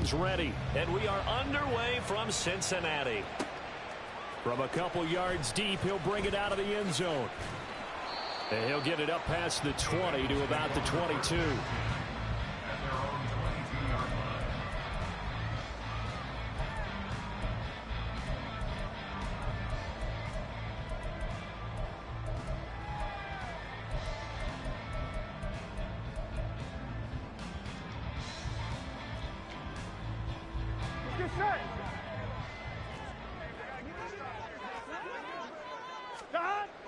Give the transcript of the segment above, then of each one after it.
is ready, and we are underway from Cincinnati. From a couple yards deep, he'll bring it out of the end zone. And he'll get it up past the 20 to about the 22.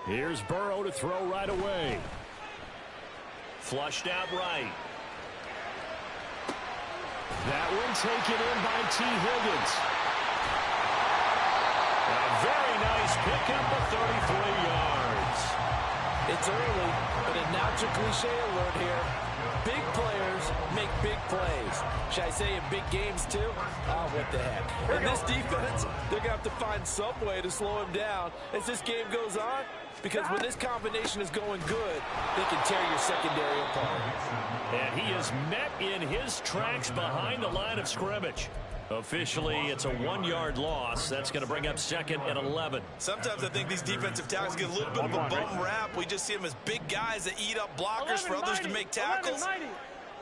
Here's Burrow to throw right away. Flushed out right. That one taken in by T. Higgins. A very nice pickup of 33 yards. It's early, but a natural cliche alert here. Big players make big plays. Should I say in big games too? Oh, what the heck. In this defense, they're going to have to find some way to slow him down as this game goes on. Because when this combination is going good, they can tear your secondary apart. And he is met in his tracks behind the line of scrimmage. Officially, it's a 1-yard loss. That's going to bring up 2nd and 11. Sometimes I think these defensive tackles get a little bit of a bum rap. We just see them as big guys that eat up blockers for others to make tackles.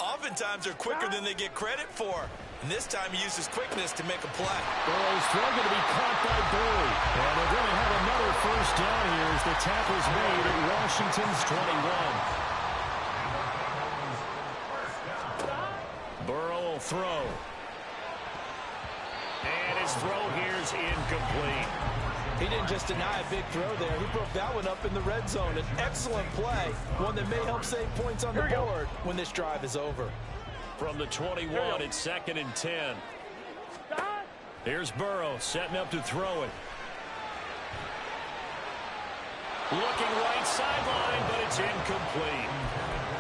Oftentimes, they're quicker than they get credit for. And this time, he uses quickness to make a play. Burrow's throw going to be caught by Burley. And they're going to have another first down here as the tackle's made at Washington's 21. Burrow will throw. And his throw here's incomplete. He didn't just deny a big throw there. He broke that one up in the red zone. An excellent play, one that may help save points on the board when this drive is over. From the 21, it's 2nd and 10. Here's Burrow setting up to throw it. Looking right sideline, but it's incomplete.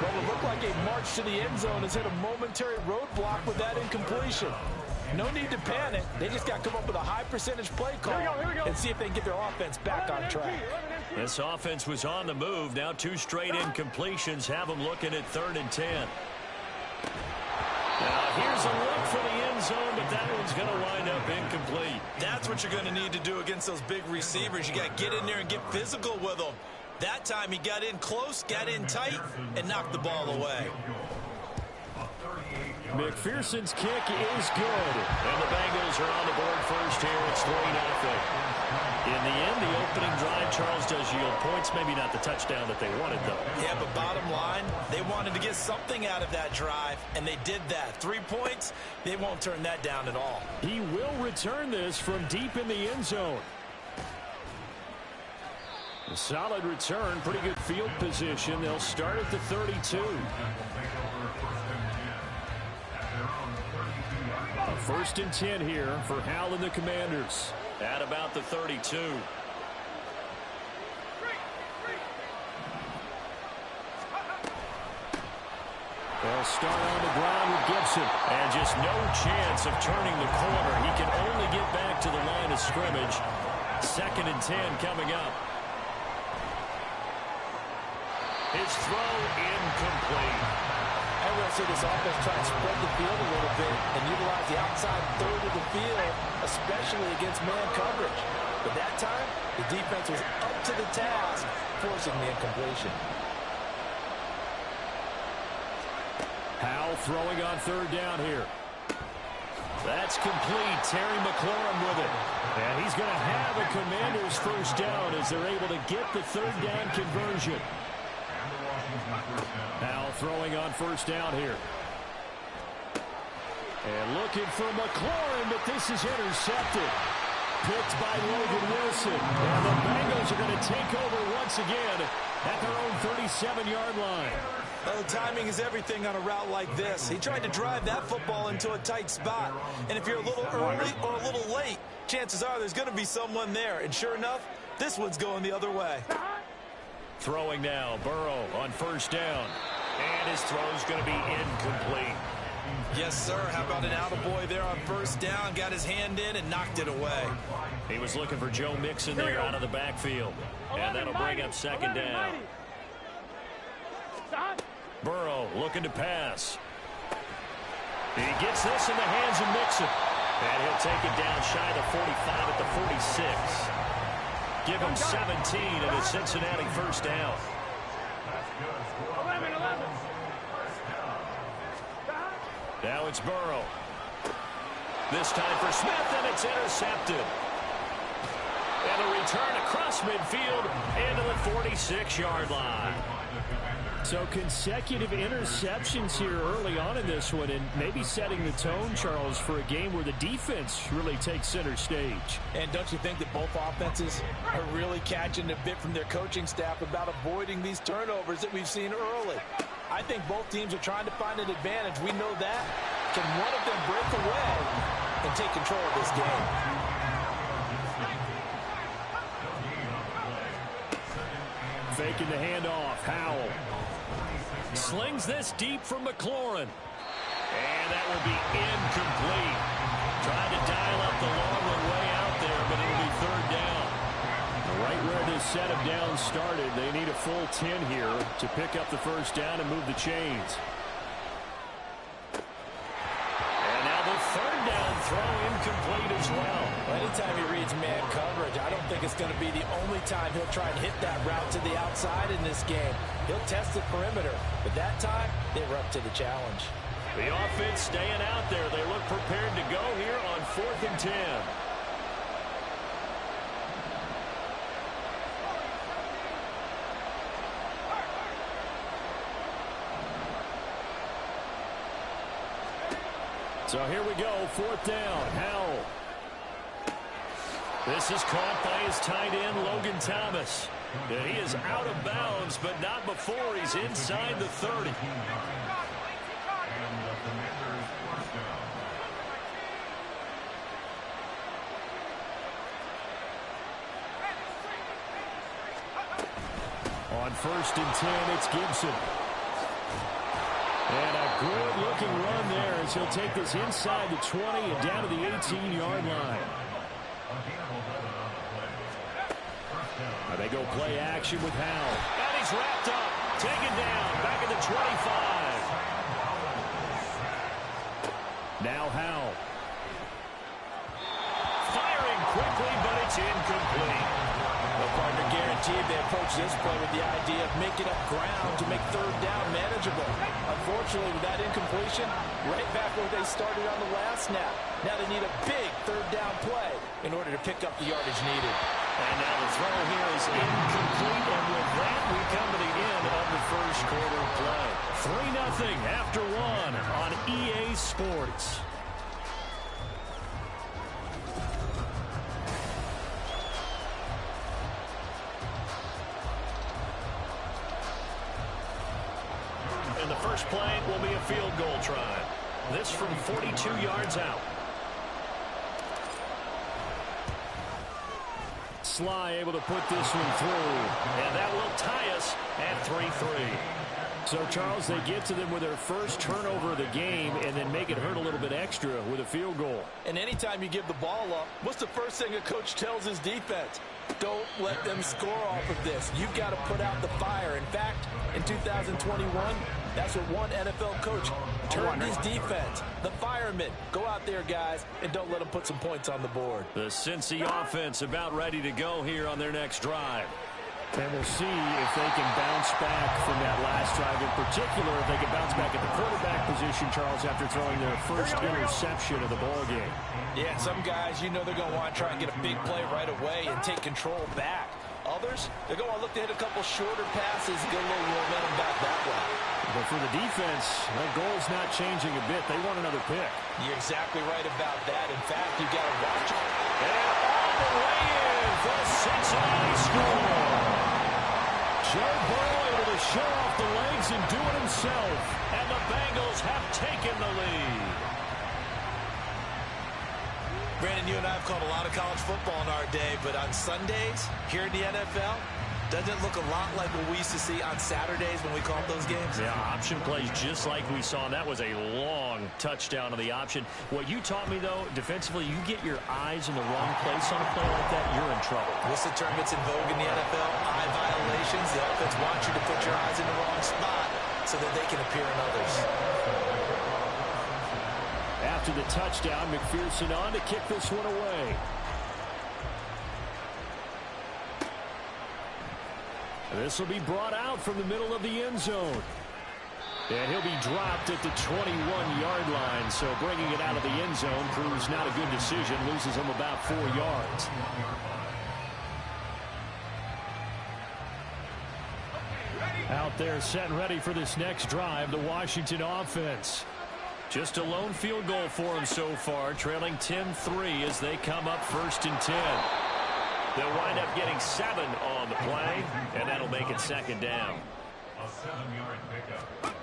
Well, it looked like a march to the end zone has hit a momentary roadblock with that incompletion. No need to panic. They just got to come up with a high percentage play call and see if they can get their offense back on track. This offense was on the move. Now 2 straight incompletions have them looking at 3rd and 10. Now here's a look for the end zone, but that one's going to wind up incomplete. That's what you're going to need to do against those big receivers. You got to get in there and get physical with them. That time he got in close, got in tight, and knocked the ball away. McPherson's kick is good. And the Bengals are on the board first here. It's 3-0. In the end, the opening drive, Charles, does yield points. Maybe not the touchdown that they wanted, though. Yeah, but bottom line, they wanted to get something out of that drive, and they did that. 3 points, they won't turn that down at all. He will return this from deep in the end zone. A solid return, pretty good field position. They'll start at the 32. A 1st and 10 here for Hal and the Commanders at about the 32. They'll start on the ground with Gibson. And just no chance of turning the corner. He can only get back to the line of scrimmage. 2nd and 10 coming up. His throw incomplete. I will see this offense try to spread the field a little bit and utilize the outside third of the field, especially against man coverage. But that time, the defense was up to the task, forcing the incompletion. Howell throwing on 3rd down here. That's complete. Terry McLaurin with it. And he's going to have a Commanders first down as they're able to get the 3rd down conversion. Howell throwing on 1st down here. And looking for McLaurin, but this is intercepted. Picked by Logan Wilson. And the Bengals are going to take over once again at their own 37-yard line. Well, timing is everything on a route like this. He tried to drive that football into a tight spot. And if you're a little early or a little late, chances are there's going to be someone there. And sure enough, this one's going the other way. Throwing now, Burrow on 1st down. And his throw's going to be incomplete. Yes, sir. How about an attaboy there on 1st down? Got his hand in and knocked it away. He was looking for Joe Mixon there out of the backfield. And that'll bring up 2nd down. Burrow looking to pass. He gets this in the hands of Mixon. And he'll take it down shy of the 45 at the 46. Give him 17 and a Cincinnati first down. 11. Now it's Burrow. This time for Smith, and it's intercepted. And a return across midfield into the 46-yard line. So consecutive interceptions here early on in this one, and maybe setting the tone, Charles, for a game where the defense really takes center stage. And don't you think that both offenses are really catching a bit from their coaching staff about avoiding these turnovers that we've seen early? I think both teams are trying to find an advantage. We know that. Can one of them break away and take control of this game? Faking the handoff. Howell slings this deep from McLaurin. And that will be incomplete. Trying to dial up the long one way out there, but it'll be third down. Right where this set of downs started, they need a full 10 here to pick up the first down and move the chains. And now the third down throw incomplete as well. Anytime he reads man coverage, I don't think it's going to be the only time he'll try and hit that route to the outside in this game. He'll test the perimeter, but that time they were up to the challenge. The offense staying out there. They look prepared to go here on 4th and 10. So here we go, 4th down. Howell. This is caught by his tight end, Logan Thomas. And he is out of bounds, but not before he's inside the 30. On 1st and 10, it's Gibson. And a good-looking run there as he'll take this inside the 20 and down to the 18-yard line. They go play action with Howell. And he's wrapped up. Taken down. Back at the 25. Now Howell. Firing quickly, but it's incomplete. The partner guaranteed they approach this play with the idea of making up ground to make third down manageable. Unfortunately, with that incompletion, right back where they started on the last snap. Now they need a big third down play in order to pick up the yardage needed. And now the throw here is incomplete, and with that, we come to the end of the first quarter play. 3-0 after one on EA Sports. And the first play will be a field goal try. This from 42 yards out. Sly able to put this one through, and that will tie us at 3-3. So, Charles, they get to them with their first turnover of the game and then make it hurt a little bit extra with a field goal. And anytime you give the ball up, what's the first thing a coach tells his defense? Don't let them score off of this. You've got to put out the fire. In fact, in 2021, that's what one NFL coach turned his defense. The firemen. Go out there, guys, and don't let them put some points on the board. The Cincy offense about ready to go here on their next drive. And we'll see if they can bounce back from that last drive. In particular, if they can bounce back at the quarterback position, Charles, after throwing their first interception of the ball game. Yeah, some guys, you know they're going to want to try and get a big play right away and take control back. Others, they're going to look to hit a couple shorter passes and get a little momentum back that way. But for the defense, that goal's not changing a bit. They want another pick. You're exactly right about that. In fact, you've got to watch it. And all the way in for the Cincinnati score. Joe Burrow able to show off the legs and do it himself. And the Bengals have taken the lead. Brandon, you and I have called a lot of college football in our day, but on Sundays, here in the NFL, doesn't it look a lot like what we used to see on Saturdays when we called those games? Yeah, option plays just like we saw, and that was a long touchdown of the option. What you taught me, though, defensively, you get your eyes in the wrong place on a play like that, you're in trouble. What's the term that's in vogue in the NFL? Eye violations. The offense wants you to put your eyes in the wrong spot so that they can appear in others. to the touchdown. McPherson on to kick this one away. This will be brought out from the middle of the end zone. And he'll be dropped at the 21-yard line. So bringing it out of the end zone proves not a good decision. Loses him about 4 yards. Out there set and ready for this next drive, the Washington offense. Just a lone field goal for them so far, trailing 10-3 as they come up 1st and 10. They'll wind up getting 7 on the play, and that'll make it 2nd down. A 7-yard pickup.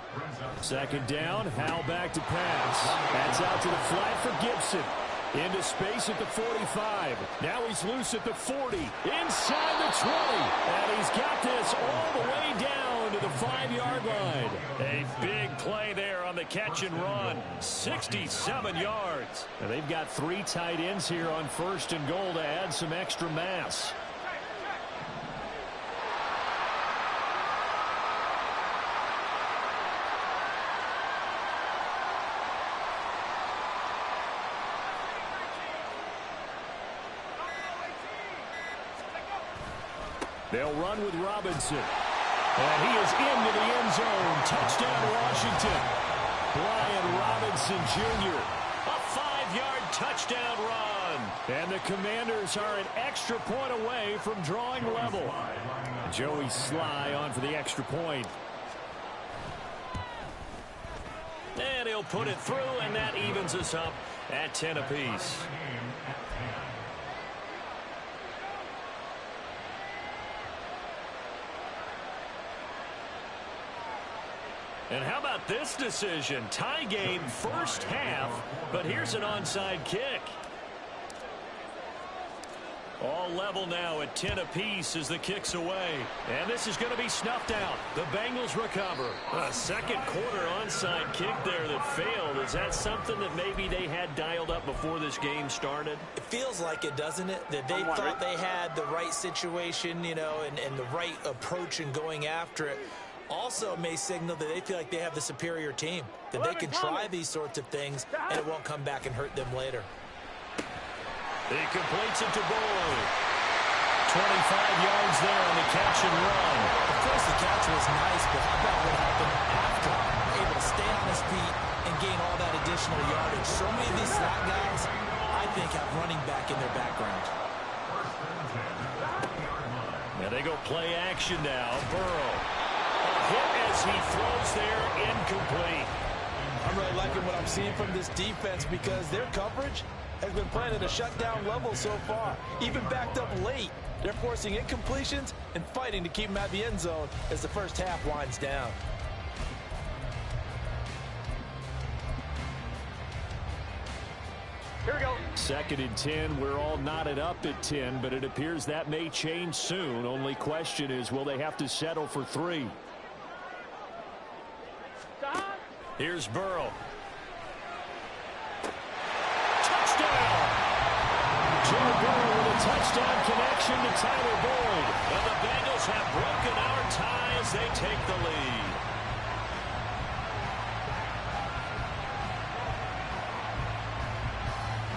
2nd down, Howell back to pass. That's out to the flat for Gibson. Into space at the 45. Now he's loose at the 40. Inside the 20. And he's got this all the way down to the 5-yard line. A big play there on the catch and run. 67 yards. And they've got 3 tight ends here on 1st and goal to add some extra mass. They'll run with Robinson. And he is into the end zone. Touchdown, Washington. Brian Robinson Jr. A 5-yard touchdown run. And the Commanders are an extra point away from drawing level. Joey Sly on for the extra point. And he'll put it through, and that evens us up at 10 apiece. And how about this decision? Tie game 1st half, but here's an onside kick. All level now at 10 apiece as the kick's away. And this is going to be snuffed out. The Bengals recover. A 2nd quarter onside kick there that failed. Is that something that maybe they had dialed up before this game started? It feels like it, doesn't it? That they thought they had the right situation, you know, and the right approach in going after it. Also may signal that they feel like they have the superior team, that they can try these sorts of things and it won't come back and hurt them later. He completes it to Boyd. 25 yards there on the catch and run. Of course, the catch was nice, but how about what happened after? Able to stay on his feet and gain all that additional yardage. So many of these slot guys, I think, have running back in their background. Now they go play action now. Burrow. Hit as he throws there, incomplete. I'm really liking what I'm seeing from this defense because their coverage has been playing at a shutdown level so far. Even backed up late, they're forcing incompletions and fighting to keep them at the end zone as the 1st half winds down. Here we go. 2nd and 10. We're all knotted up at 10, but it appears that may change soon. Only question is, will they have to settle for 3? Here's Burrow. Touchdown! Joe Burrow with a touchdown connection to Tyler Boyd. And the Bengals have broken our tie as they take the lead.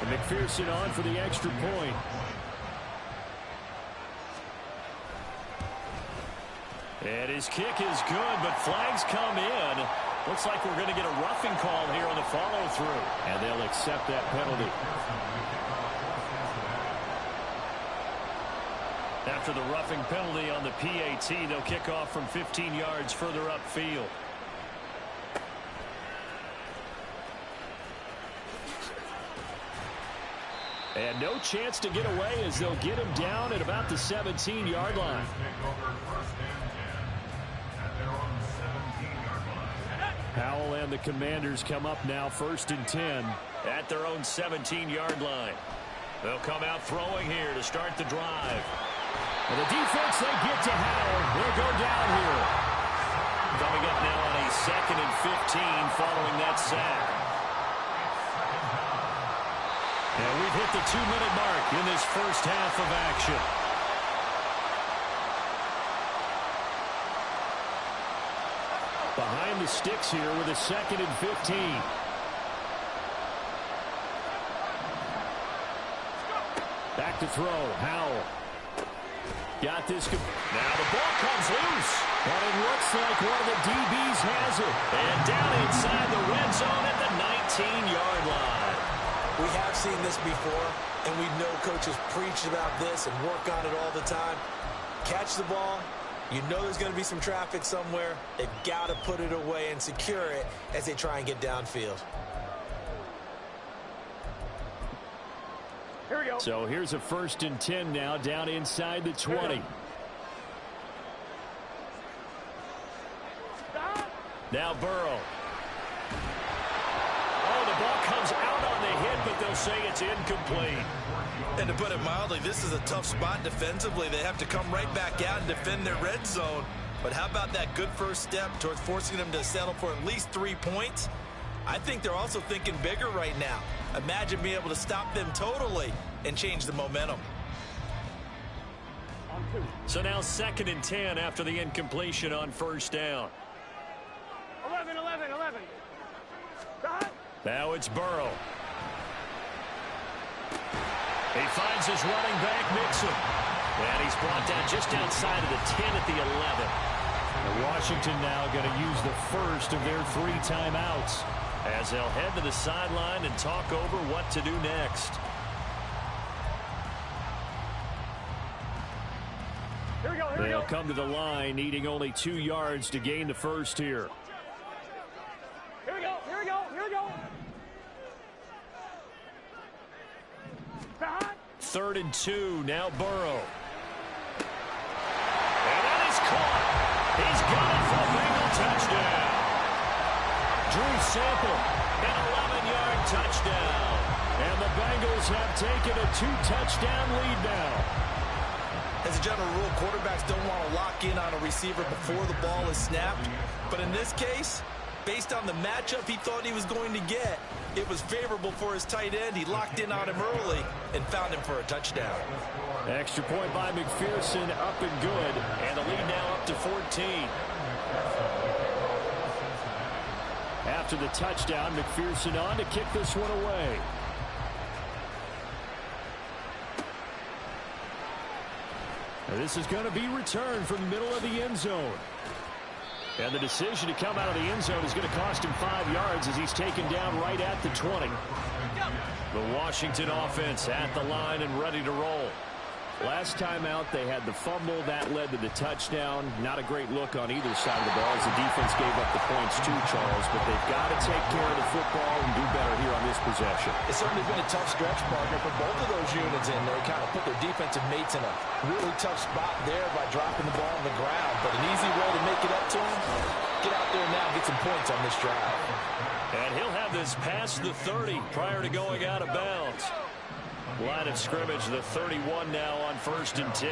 And McPherson on for the extra point. And his kick is good, but flags come in. Looks like we're going to get a roughing call here on the follow-through. And they'll accept that penalty. After the roughing penalty on the PAT, they'll kick off from 15 yards further upfield. And no chance to get away as they'll get him down at about the 17-yard line. Howell and the Commanders come up now 1st and 10 at their own 17-yard line. They'll come out throwing here to start the drive. And the defense, they get to Howell. They'll go down here. Coming up now on a 2nd and 15 following that sack. And we've hit the 2-minute mark in this 1st half of action. Behind the sticks here with a 2nd and 15. Back to throw. Howell. Got this. Now the ball comes loose. And it looks like one of the DBs has it. And down inside the red zone at the 19-yard line. We have seen this before, and we know coaches preach about this and work on it all the time. Catch the ball. You know there's going to be some traffic somewhere. They've got to put it away and secure it as they try and get downfield. Here we go. So here's a 1st and 10 now, down inside the 20. Now Burrow. Oh, the ball comes out on the hit, but they'll say it's incomplete. And to put it mildly, this is a tough spot defensively. They have to come right back out and defend their red zone. But how about that good first step towards forcing them to settle for at least 3 points? I think they're also thinking bigger right now. Imagine being able to stop them totally and change the momentum. So now 2nd and 10 after the incompletion on 1st down. 11. Now it's Burrow. He finds his running back, Mixon. And he's brought down just outside of the 10 at the 11. And Washington now going to use the first of their 3 timeouts as they'll head to the sideline and talk over what to do next. Here we go. They'll come to the line, needing only 2 yards to gain the first here. Here we go. 3rd and 2, now Burrow. And that is caught. He's got it for a Bengal touchdown. Drew Sample, an 11-yard touchdown. And the Bengals have taken a 2-touchdown lead now. As a general rule, quarterbacks don't want to lock in on a receiver before the ball is snapped. But in this case, based on the matchup he thought he was going to get, it was favorable for his tight end. He locked in on him early and found him for a touchdown. Extra point by McPherson, up and good. And the lead now up to 14. After the touchdown, McPherson on to kick this one away. Now this is going to be returned from the middle of the end zone. And the decision to come out of the end zone is going to cost him 5 yards as he's taken down right at the 20. The Washington offense at the line and ready to roll. Last time out, they had the fumble. That led to the touchdown. Not a great look on either side of the ball as the defense gave up the points too, Charles. But they've got to take care of the football and do better here on this possession. It's certainly been a tough stretch, partner, for both of those units in there. Kind of put their defensive mates in a really tough spot there by dropping the ball on the ground. But an easy way to make it up to them, get out there now and get some points on this drive. And he'll have this past the 30 prior to going out of bounds. Line of scrimmage, the 31 now on 1st and 10.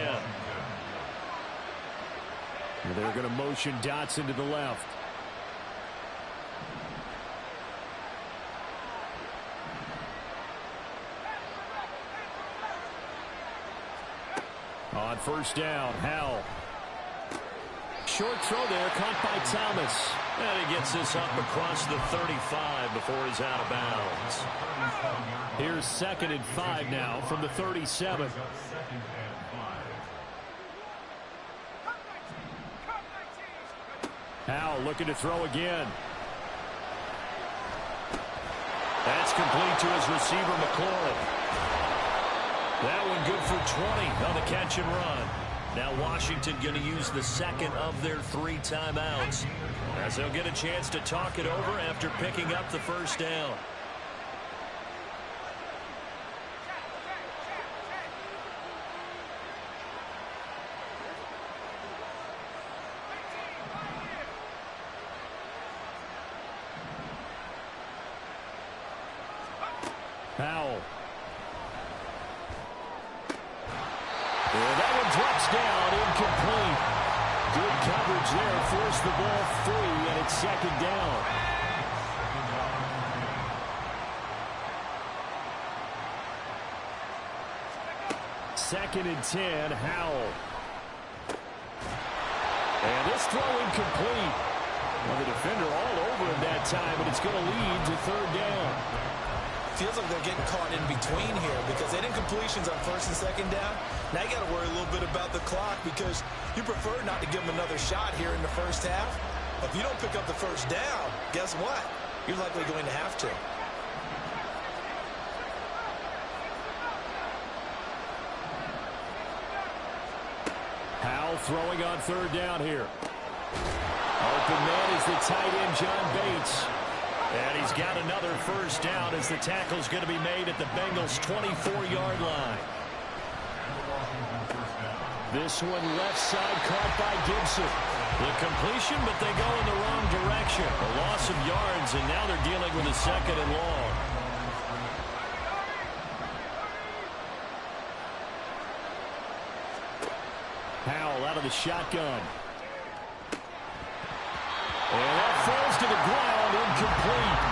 And they're going to motion Dotson to the left. On 1st down, Howell. Short throw there, caught by Thomas. And he gets this up across the 35 before he's out of bounds. Here's 2nd and 5 now from the 37. Howell looking to throw again. That's complete to his receiver, McLaurin. That one good for 20 on the catch and run. Now Washington going to use the 2nd of their 3 timeouts as they'll get a chance to talk it over after picking up the 1st down. Howell. That one drops down, incomplete. Good coverage there, forced the ball free, and it's 2nd down. Second and 10, Howell. And this throw incomplete. Well, the defender all over him that time, but it's going to lead to 3rd down. feels like they're getting caught in between here because they didn't completions on first and second down. Now you got to worry a little bit about the clock because you prefer not to give them another shot here in the first half. If you don't pick up the first down, guess what? You're likely going to have to. Howell throwing on third down here. Open man is the tight end, John Bates. And he's got another first down as the tackle's going to be made at the Bengals' 24-yard line. This one left side caught by Gibson. The completion, but they go in the wrong direction. A loss of yards, and now they're dealing with a second and long. Howell out of the shotgun. And that falls to the ground, incomplete.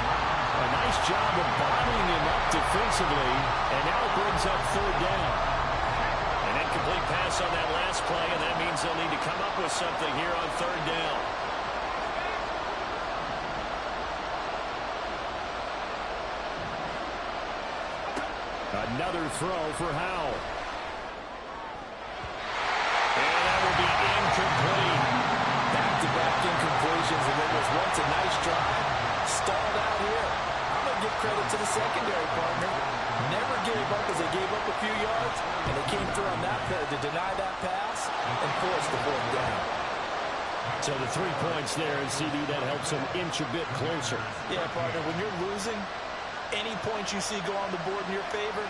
A nice job of bottling him up defensively, and now it brings up third down. An incomplete pass on that last play, and that means they'll need to come up with something here on third down. Another throw for Howell. And that will be incomplete. Back-to-back incompletions, and it was once a nice drive. Stalled out here. I'm going to give credit to the secondary partner. Never gave up as they gave up a few yards, and they came through on that play to deny that pass and force the fourth down. So the 3 points there, and CD, that helps them inch a bit closer. Yeah, partner, when you're losing, any points you see go on the board in your favor,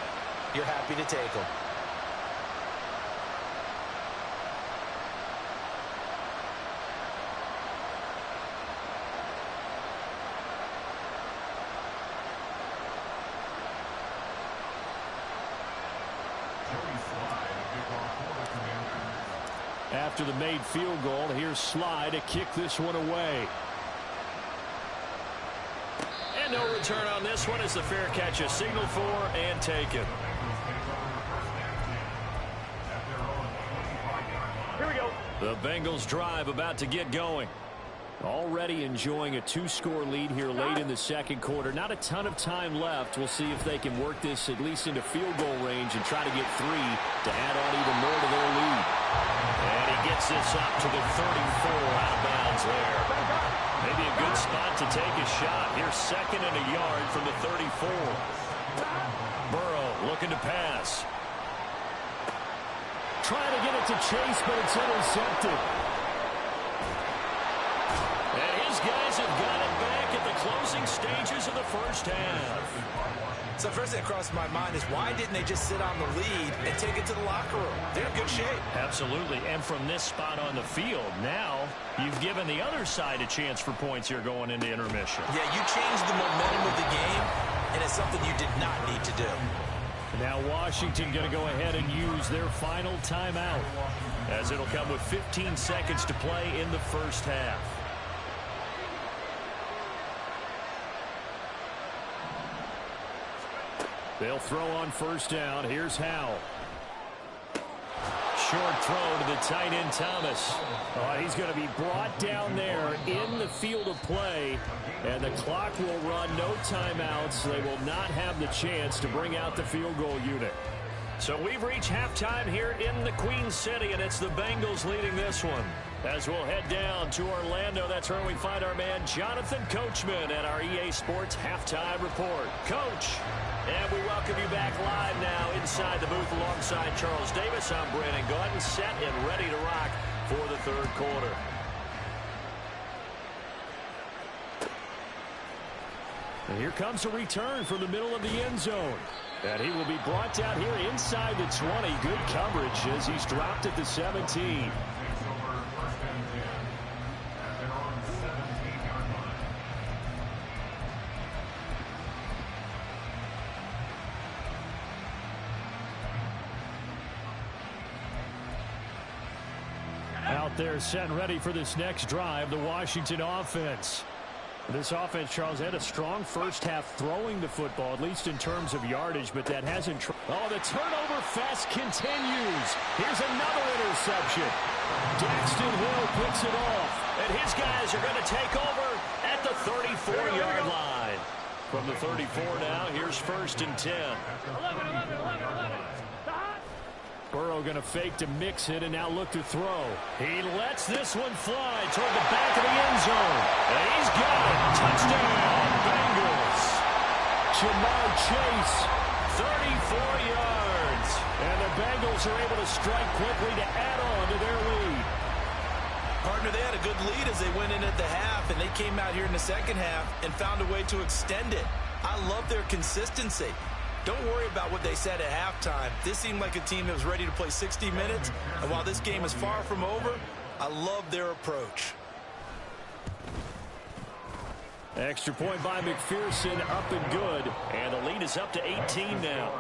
you're happy to take them. After the made field goal, here's Sly to kick this one away. And no return on this one as the fair catch is signaled for and taken. Here we go. The Bengals drive about to get going. Already enjoying a 2-score lead here late in the second quarter. Not a ton of time left. We'll see if they can work this at least into field goal range and try to get 3 to add on even more to their lead. And he gets this up to the 34 out of bounds there. Maybe a good spot to take a shot. Here's second and a yard from the 34. Burrow looking to pass. Trying to get it to Chase, but it's intercepted. And his guys have got it back at the closing stages of the first half. So first thing that crossed my mind is why didn't they just sit on the lead and take it to the locker room? They're in good shape. Absolutely. And from this spot on the field, now you've given the other side a chance for points here going into intermission. Yeah, you changed the momentum of the game, and it's something you did not need to do. Now Washington going to go ahead and use their final timeout, as it'll come with 15 seconds to play in the first half. They'll throw on first down. Here's Howell. Short throw to the tight end, Thomas. Oh, he's going to be brought down there in the field of play, and the clock will run. No timeouts. They will not have the chance to bring out the field goal unit. So we've reached halftime here in the Queen City, and it's the Bengals leading this one. As we'll head down to Orlando, that's where we find our man Jonathan Coachman at our EA Sports Halftime Report. Coach, and we welcome you back live now inside the booth alongside Charles Davis. I'm Brandon Gordon, set and ready to rock for the third quarter. And here comes a return from the middle of the end zone. And he will be brought down here inside the 20. Good coverage as he's dropped at the 17. Out there set and ready for this next drive, the Washington offense. This offense, Charles, had a strong first half throwing the football, at least in terms of yardage, but that hasn't... Oh, the turnover fest continues. Here's another interception. Daxton Hill picks it off, and his guys are going to take over at the 34-yard line. From the 34 now, here's 1st and 10. 11. Burrow going to fake to mix it and now look to throw. He lets this one fly toward the back of the end zone. And he's got it. Touchdown, Bengals. Jamar Chase, 34 yards. And the Bengals are able to strike quickly to add on to their lead. Partner, they had a good lead as they went in at the half, and they came out here in the second half and found a way to extend it. I love their consistency. Don't worry about what they said at halftime. This seemed like a team that was ready to play 60 minutes, and while this game is far from over, I love their approach. Extra point by McPherson, up and good. And the lead is up to 18 now.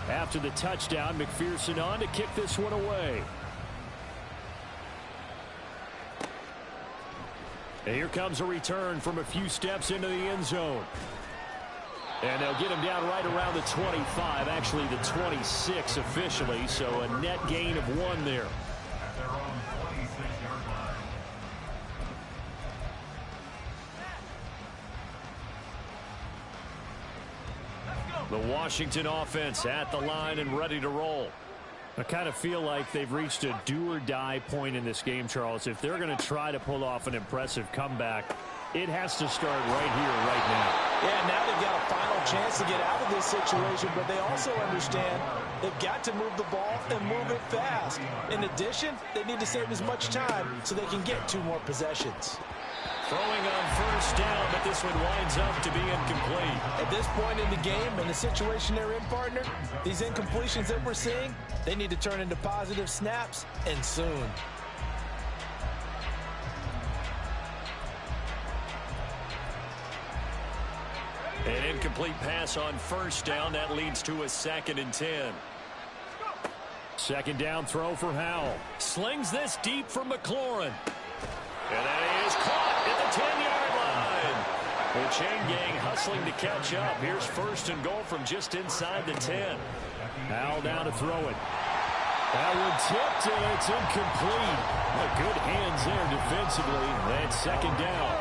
After the touchdown, McPherson on to kick this one away. And here comes a return from a few steps into the end zone. And they'll get him down right around the 25, actually the 26 officially, so a net gain of 1 there. The Washington offense at the line and ready to roll. I kind of feel like they've reached a do-or-die point in this game, Charles. If they're going to try to pull off an impressive comeback, it has to start right here, right now. Yeah, now they've got a final chance to get out of this situation, but they also understand they've got to move the ball and move it fast. In addition, they need to save as much time so they can get 2 more possessions. Throwing on 1st down, but this one winds up to be incomplete. At this point in the game and the situation they're in, partner, these incompletions that we're seeing, they need to turn into positive snaps, and soon. An incomplete pass on 1st down. That leads to a 2nd and 10. 2nd down throw for Howell. Slings this deep for McLaurin. And that is caught at the 10-yard line. The chain gang hustling to catch up. Here's 1st and goal from just inside the 10. Howell down to throw it. That one tipped, and it's incomplete. Good hands there defensively. And 2nd down.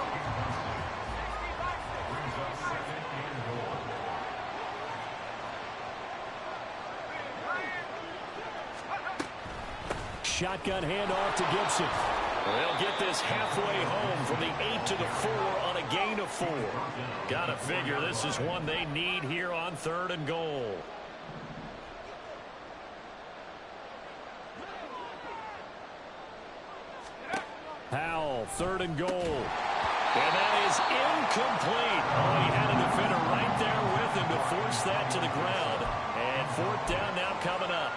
Shotgun handoff to Gibson. They'll get this halfway home from the 8 to the 4 on a gain of 4. Gotta figure this is one they need here on 3rd and goal. Howell, 3rd and goal. And that is incomplete. Oh, he had a defender right there with him to force that to the ground. And 4th down now coming up.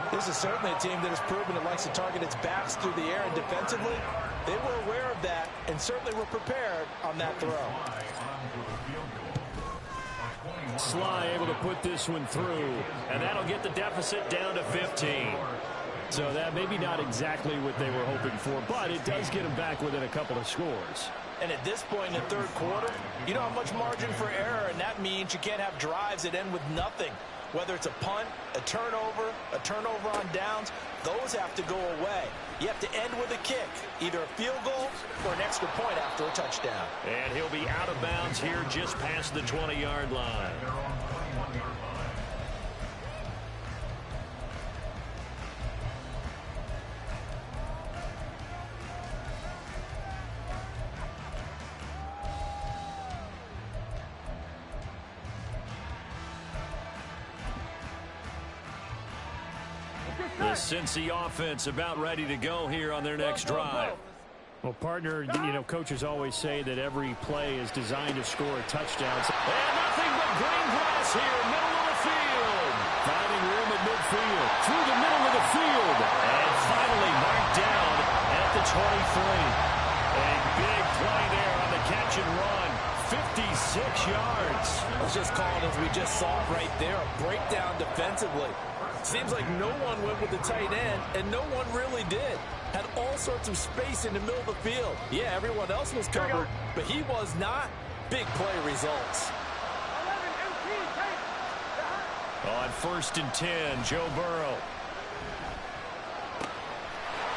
This is certainly a team that has proven it likes to target its backs through the air, and defensively, they were aware of that and certainly were prepared on that throw. Sly able to put this one through, and that'll get the deficit down to 15. So that maybe not exactly what they were hoping for, but it does get them back within a couple of scores. And at this point in the 3rd quarter, you don't have much margin for error, and that means you can't have drives that end with nothing. Whether it's a punt, a turnover on downs, those have to go away. You have to end with a kick, either a field goal or an extra point after a touchdown. And he'll be out of bounds here just past the 20-yard line. The Cincy offense about ready to go here on their next drive. Well, partner, you know, coaches always say that every play is designed to score a touchdown. And nothing but green grass here, middle of the field. Finding room at midfield, through the middle of the field. And finally marked down at the 23. A big play there on the catch and run. 56 yards. Let's just call it as we just saw right there, a breakdown defensively. Seems like no one went with the tight end, and no one really did. Had all sorts of space in the middle of the field. Yeah, everyone else was covered, but he was not. Big play results. 11, 18, take. On 1st and 10, Joe Burrow.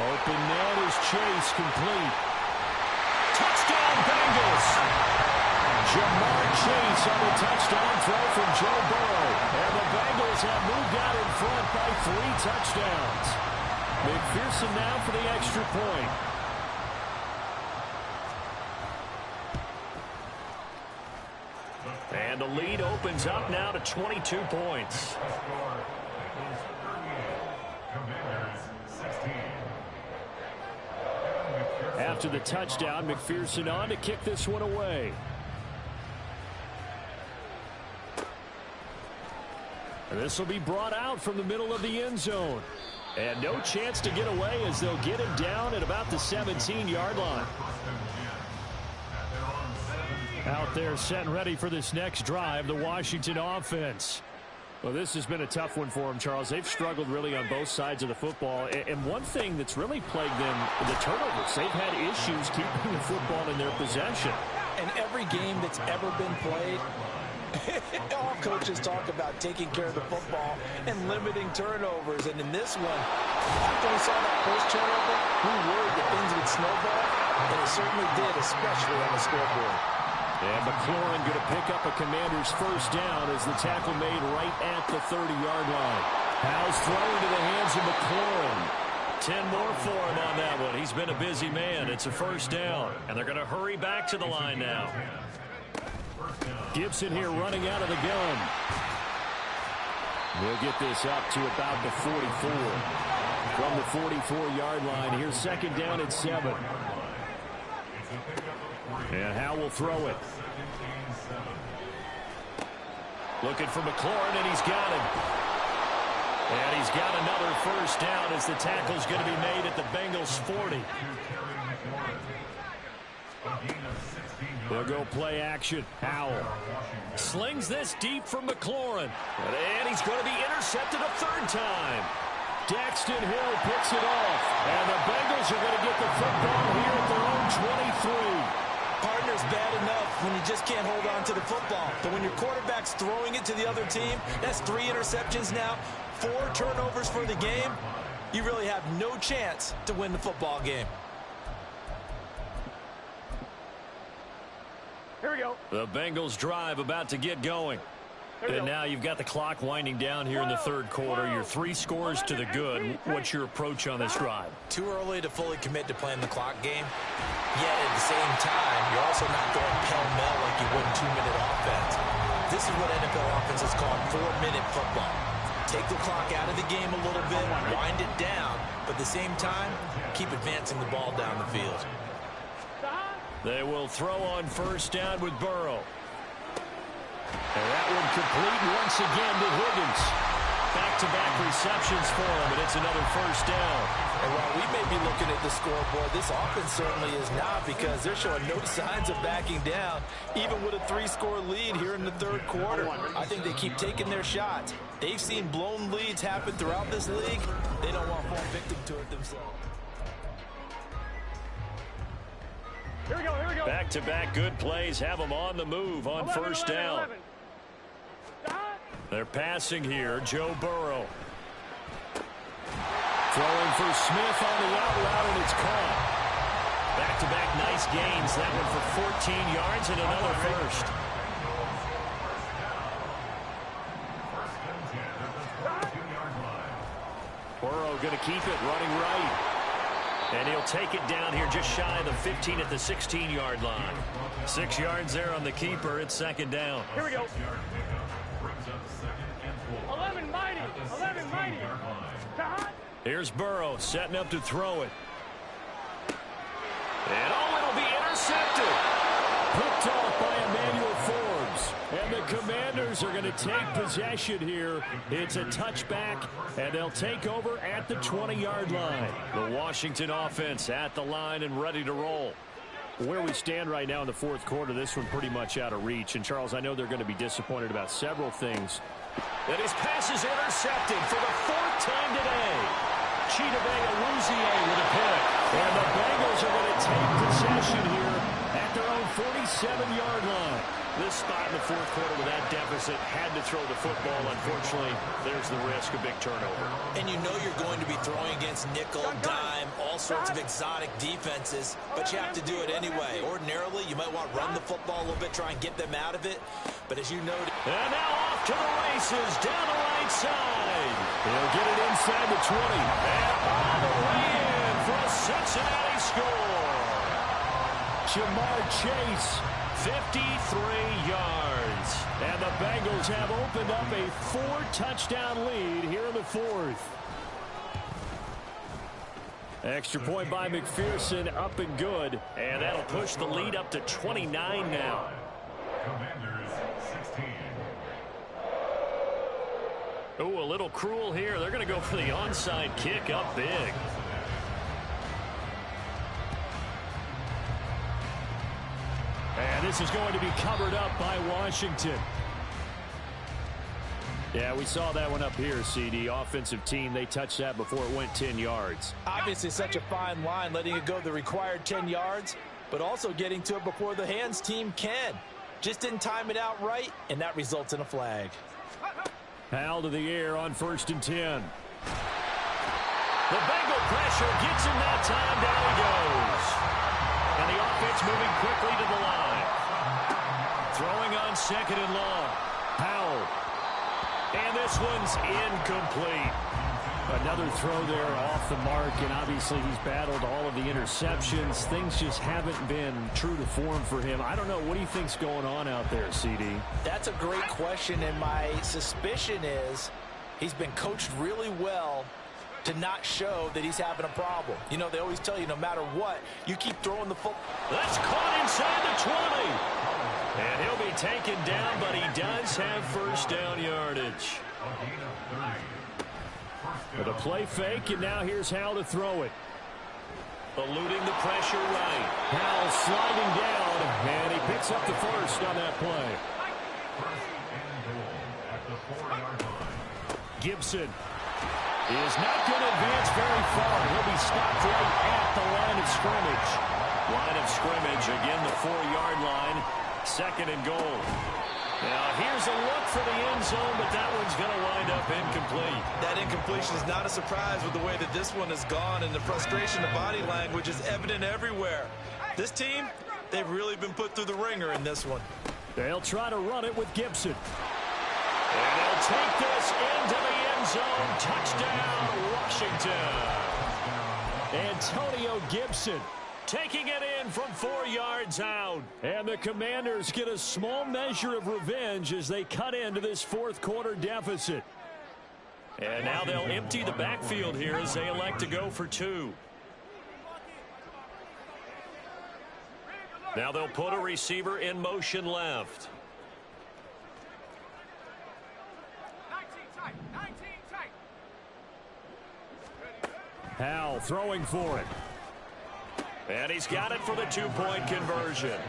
Open man is Chase, complete. Touchdown, Bengals! Jamar Chase on the touchdown throw from Joe Burrow. And the Bengals have moved out in front by 3 touchdowns. McPherson now for the extra point. And the lead opens up now to 22 points. After the touchdown, McPherson on to kick this one away. This will be brought out from the middle of the end zone. And no chance to get away as they'll get him down at about the 17-yard line. Out there set and ready for this next drive, the Washington offense. Well, this has been a tough one for them, Charles. They've struggled really on both sides of the football. And one thing that's really plagued them, the turnovers. They've had issues keeping the football in their possession. And every game that's ever been played, all coaches talk about taking care of the football and limiting turnovers. And in this one, after we saw that first turnover, we worried that things would snowball. And it certainly did, especially on the scoreboard. And McLaurin going to pick up a Commander's first down as the tackle made right at the 30-yard line. Howell's throwing to the hands of McLaurin. 10 more for him on that one. He's been a busy man. It's a first down. And they're going to hurry back to the line now. Gibson here running out of the gun. We'll get this up to about the 44. From the 44-yard line, here's 2nd down and 7. And Howell will throw it. Looking for McLaurin, and he's got him. And he's got another first down as the tackle's going to be made at the Bengals' 40. They'll go play action. Howell slings this deep from McLaurin. And he's going to be intercepted a 3rd time. Daxton Hill picks it off. And the Bengals are going to get the football here at their own 23. Partner's bad enough when you just can't hold on to the football. But when your quarterback's throwing it to the other team, that's 3 interceptions now, 4 turnovers for the game. You really have no chance to win the football game. Here we go. The Bengals drive about to get going. And now you've got the clock winding down here in the 3rd quarter. You're 3 scores to the good. What's your approach on this drive? Too early to fully commit to playing the clock game. Yet at the same time, you're also not going pell-mell like you would in 2-minute offense. This is what NFL offenses call 4-minute football. Take the clock out of the game a little bit, wind it down, but at the same time, keep advancing the ball down the field. They will throw on 1st down with Burrow. And that one complete once again to Higgins. Back-to-back receptions for him, and it's another first down. And while we may be looking at the scoreboard, this offense certainly is not, because they're showing no signs of backing down, even with a 3-score lead here in the 3rd quarter. I think they keep taking their shots. They've seen blown leads happen throughout this league. They don't want to fall victim to it themselves. Here we go, here we go. Back-to-back good plays have them on the move on 1st down. 11. They're passing here. Joe Burrow. Throwing for Smith on the out route, and it's caught. Back-to-back nice gains. That one for 14 yards and another first. Burrow going to keep it running right. And he'll take it down here just shy of the 15 at the 16-yard line. 6 yards there on the keeper. It's 2nd down. Here we go. 11 mighty. 11 mighty. Here's Burrow setting up to throw it. And it'll be intercepted. Picked off by Emmanuel Forbes. And the Commanders are going to take possession here. It's a touchback, and they'll take over at the 20-yard line. The Washington offense at the line and ready to roll. Where we stand right now in the 4th quarter, this one pretty much out of reach. And, Charles, I know they're going to be disappointed about several things. And his pass is intercepted for the 4th time today. Chidobe Awuzie with a pick. And the Bengals are going to take possession here at at their own 47-yard line. This spot in the fourth quarter with that deficit had to throw the football. Unfortunately, there's the risk of big turnover. And you know you're going to be throwing against nickel, dime, all sorts of exotic defenses, but you have to do it anyway. Ordinarily, you might want to run the football a little bit, try and get them out of it. But as you noted... And now off to the races down the right side. He'll get it inside the 20. And all the way in for a Cincinnati score. Jamar Chase, 53 yards. and the Bengals have opened up a 4-touchdown lead here in the fourth. Extra point by McPherson, up and good. And that'll push the lead up to 29 now. Commanders 16. Oh, a little cruel here. They're going to go for the onside kick up big. And this is going to be covered up by Washington. Yeah, we saw that one up here, CD. Offensive team, they touched that before it went 10 yards. Obviously such a fine line, letting it go the required 10 yards, but also getting to it before the hands team can. Just didn't time it out right, and that results in a flag. Hal to the air on 1st and 10. The Bengal pressure gets him that time. Down he goes. And the offense moving quickly to the line. Throwing on 2nd and long. Powell. And this one's incomplete. Another throw there off the mark, and obviously he's battled all of the interceptions. Things just haven't been true to form for him. I don't know. What do you think's going on out there, CD? That's a great question, and my suspicion is he's been coached really well to not show that he's having a problem. You know, they always tell you no matter what, you keep throwing the football. That's caught inside the 20. And he'll be taken down, but he does have first down yardage. With a play fake, and now here's Hal to throw it. Eluding the pressure right. Hal sliding down, and he picks up the first on that play. Gibson is not going to advance very far. He'll be stopped right at the line of scrimmage. Line of scrimmage, again the 4-yard line. 2nd and goal. Now here's a look for the end zone, but that one's going to wind up incomplete. That incompletion is not a surprise with the way that this one has gone, and the frustration of body language is evident everywhere. This team, they've really been put through the ringer in this one. They'll try to run it with Gibson. And they'll take this into the end zone. Touchdown, Washington. Antonio Gibson taking it in from 4 yards out. And the Commanders get a small measure of revenge as they cut into this fourth quarter deficit. And now they'll empty the backfield here as they elect to go for 2. Now they'll put a receiver in motion left. Hal throwing for it. And he's got it for the 2-point conversion.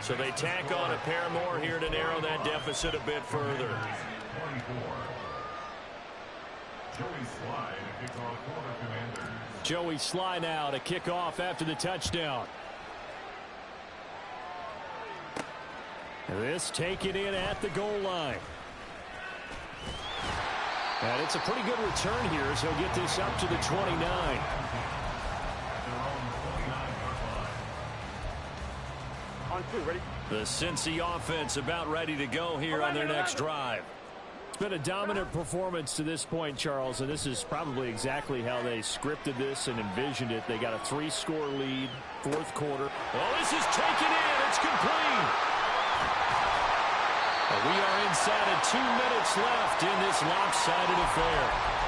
So they tack on a pair more here to narrow that deficit a bit further. Joey Sly now to kick off after the touchdown. This taken in at the goal line. And it's a pretty good return here as he'll get this up to the 29. On 2, ready? The Cincy offense about ready to go here on their next drive. It's been a dominant performance to this point, Charles, and this is probably exactly how they scripted this and envisioned it. They got a 3-score lead, fourth quarter. Oh, this is taken in. It's complete. We are inside of 2 minutes left in this lopsided affair.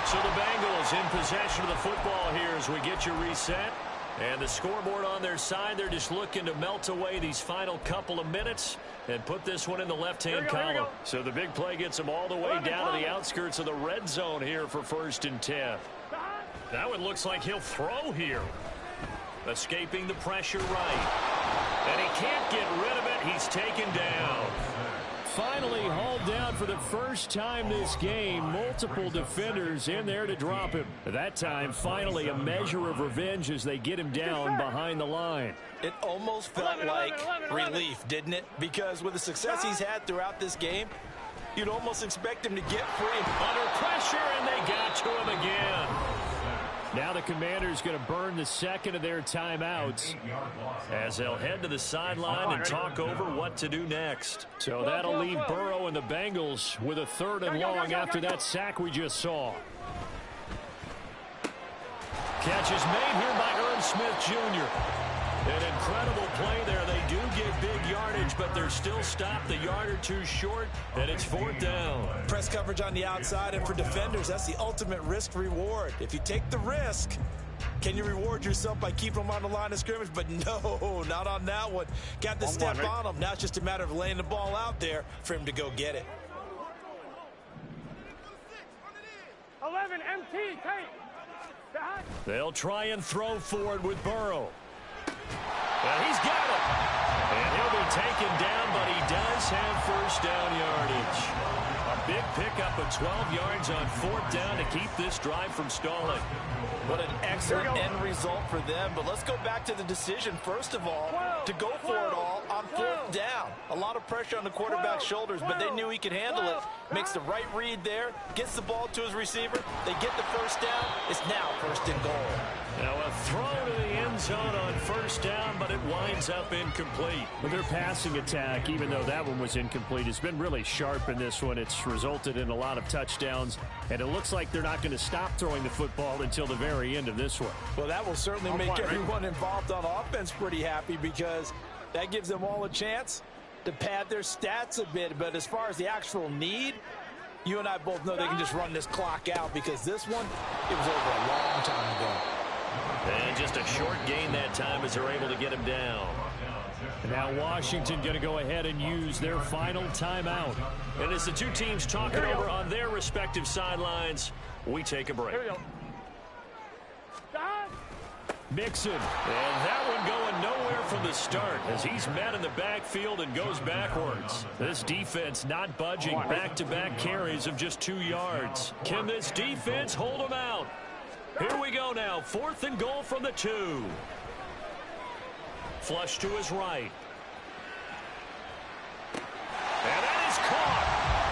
So the Bengals in possession of the football here as we get you reset. And the scoreboard on their side, they're just looking to melt away these final couple of minutes and put this one in the left-hand column. So the big play gets them all the way down to the outskirts of the red zone here for 1st and 10. That one looks like he'll throw here. Escaping the pressure right. And he can't get rid of it. He's taken down. finally hauled down for the first time this game. Multiple defenders in there to drop him. That time, finally, a measure of revenge as they get him down behind the line. It almost felt like relief, didn't it? Because with the success he's had throughout this game, you'd almost expect him to get free. Under pressure, and they got to him again. Now the Commanders going to burn the second of their timeouts as they'll head to the sideline and talk over what to do next. So that'll leave Burrow and the Bengals with a 3rd and long after that sack we just saw. Catch is made here by Irv Smith Jr. An incredible play there. They do get big yardage, but they're still stopped a yard or two short, and it's 4th down. Press coverage on the outside, and for defenders, that's the ultimate risk-reward. If you take the risk, can you reward yourself by keeping them on the line of scrimmage? But no, not on that one. Got to step on them. Now it's just a matter of laying the ball out there for him to go get it. 11, MT, take. They'll try and throw forward with Burrow. And he's got it. And he'll be taken down, but he does have first down yardage. A big pickup of 12 yards on 4th down to keep this drive from stalling. What an excellent end result for them. But let's go back to the decision, first of all, to go for it all on 4th down. A lot of pressure on the quarterback's shoulders, but they knew he could handle it. Makes the right read there, gets the ball to his receiver. They get the first down. It's now 1st and goal. Now a throw to the end zone on 1st down, but it winds up incomplete. Well, their passing attack, even though that one was incomplete, has been really sharp in this one. It's resulted in a lot of touchdowns, and it looks like they're not going to stop throwing the football until the very end of this one. Well, that will certainly make everyone involved on offense pretty happy because that gives them all a chance to pad their stats a bit. But as far as the actual need, you and I both know they can just run this clock out because this one, it was over a long time ago. And just a short gain that time as they're able to get him down. Now Washington going to go ahead and use their final timeout. And as the two teams talking over on their respective sidelines, we take a break. Mixon, and that one going nowhere from the start as he's met in the backfield and goes backwards. This defense not budging, back-to-back carries of just 2 yards. Can this defense hold them out? Here we go now, 4th and goal from the 2. Flush to his right. And that is caught.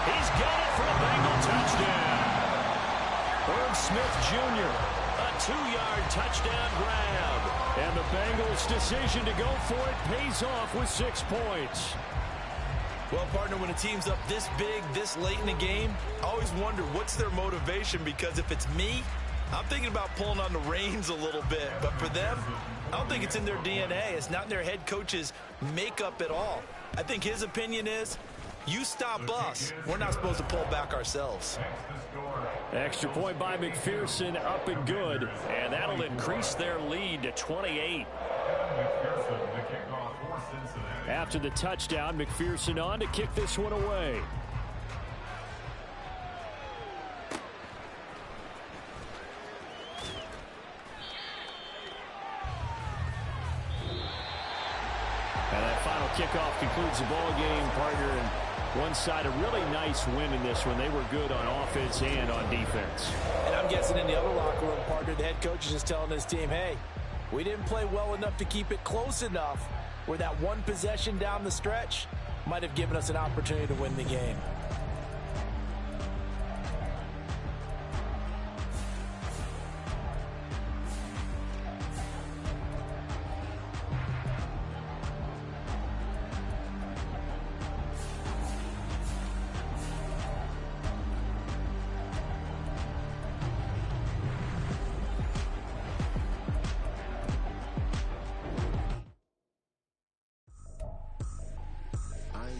He's got it for a Bengal touchdown. Irv Smith Jr., a 2-yard touchdown grab. And the Bengals' decision to go for it pays off with 6 points. Well, partner, when a team's up this big, this late in the game, I always wonder what's their motivation, because if it's me, I'm thinking about pulling on the reins a little bit. But for them, I don't think it's in their DNA. It's not in their head coach's makeup at all. I think his opinion is, you stop us. We're not supposed to pull back ourselves. Extra point by McPherson, up and good. And that'll increase their lead to 28. After the touchdown, McPherson on to kick this one away. And that final kickoff concludes the ball game, partner. And one side, a really nice win in this one. They were good on offense and on defense. And I'm guessing in the other locker room, partner, the head coach is just telling his team, hey, we didn't play well enough to keep it close enough where that one possession down the stretch might have given us an opportunity to win the game.